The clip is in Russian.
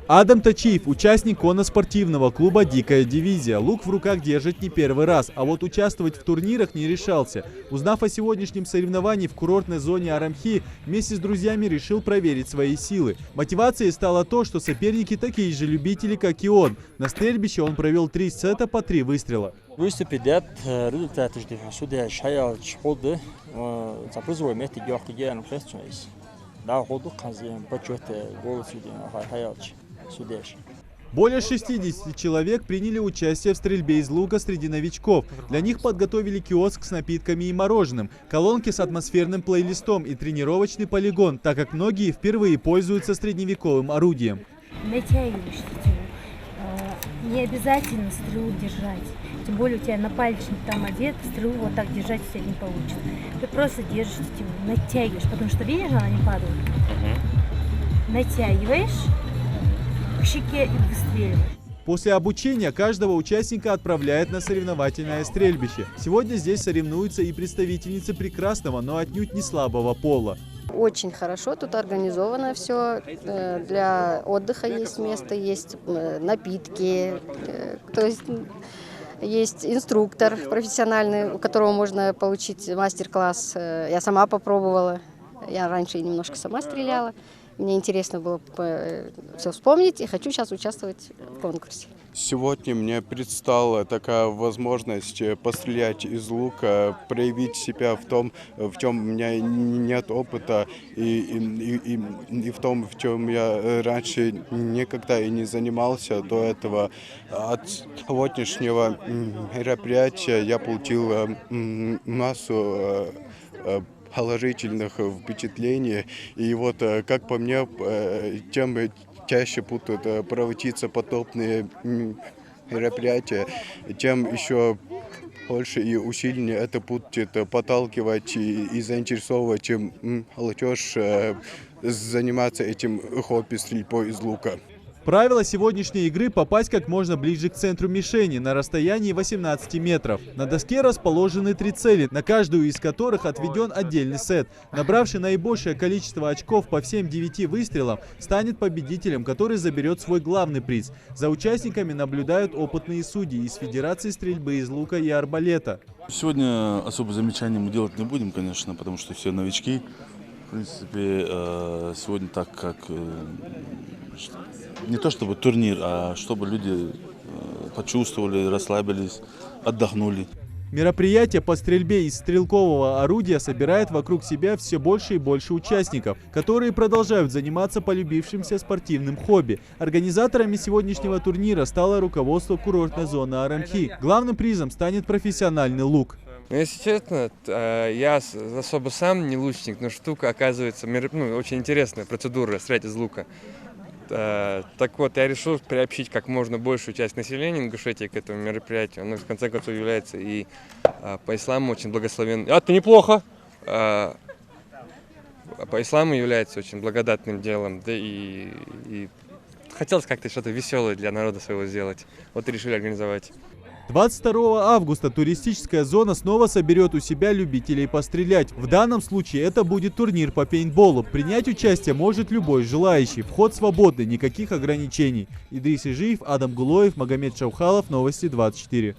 Адам Тачиев – участник конно-спортивного клуба «Дикая дивизия». Лук в руках держит не первый раз, а вот участвовать в турнирах не решался. Узнав о сегодняшнем соревновании в курортной зоне Арамхи, вместе с друзьями решил проверить свои силы. Мотивацией стало то, что соперники такие же любители, как и он. На стрельбище он провел 3 сета по 3 выстрела. Более 60 человек приняли участие в стрельбе из лука среди новичков. Для них подготовили киоск с напитками и мороженым, колонки с атмосферным плейлистом и тренировочный полигон, так как многие впервые пользуются средневековым орудием. Натягиваешь тетиву. Не обязательно стрелу держать. Тем более у тебя напальчник там одет, стрелу вот так держать у тебя не получится. Ты просто держишь тетиву, натягиваешь, потому что, видишь, она не падает. Натягиваешь к щеке и выстреливаешь. После обучения каждого участника отправляют на соревновательное стрельбище. Сегодня здесь соревнуются и представительницы прекрасного, но отнюдь не слабого пола. Очень хорошо тут организовано все. Для отдыха есть место, есть напитки, то есть есть инструктор профессиональный, у которого можно получить мастер-класс. Я сама попробовала, я раньше немножко сама стреляла. Мне интересно было все вспомнить и хочу сейчас участвовать в конкурсе. Сегодня мне предстала такая возможность пострелять из лука, проявить себя в том, в чем у меня нет опыта, и в том, в чем я раньше никогда и не занимался до этого. От сегодняшнего мероприятия я получил массу положительных впечатлений. И вот, как по мне, тем чаще будут проводиться подобные мероприятия, тем еще больше и усиленнее это будет подталкивать и заинтересовывать молодежь заниматься этим хобби стрельбой из лука. Правило сегодняшней игры – попасть как можно ближе к центру мишени на расстоянии 18 метров. На доске расположены 3 цели, на каждую из которых отведен отдельный сет. Набравший наибольшее количество очков по всем 9 выстрелам станет победителем, который заберет свой главный приз. За участниками наблюдают опытные судьи из Федерации стрельбы из лука и арбалета. Сегодня особо замечаний мы делать не будем, конечно, потому что все новички. В принципе, сегодня так как не то чтобы турнир, а чтобы люди почувствовали, расслабились, отдохнули. Мероприятие по стрельбе из стрелкового орудия собирает вокруг себя все больше и больше участников, которые продолжают заниматься полюбившимся спортивным хобби. Организаторами сегодняшнего турнира стало руководство курортной зоны Арамхи. Главным призом станет профессиональный лук. Если честно, я особо сам не лучник, но штука оказывается очень интересная процедура стрелять из лука. Так вот, я решил приобщить как можно большую часть населения Ингушетии к этому мероприятию. Оно в конце концов является и по исламу очень благословенным. Это неплохо! По исламу является очень благодатным делом, да и хотелось как-то что-то веселое для народа своего сделать. Вот и решили организовать. 22 августа туристическая зона снова соберет у себя любителей пострелять. В данном случае это будет турнир по пейнтболу. Принять участие может любой желающий. Вход свободный, никаких ограничений. Идрис Ижиев, Адам Гулоев, Магомед Шаухалов, Новости 24.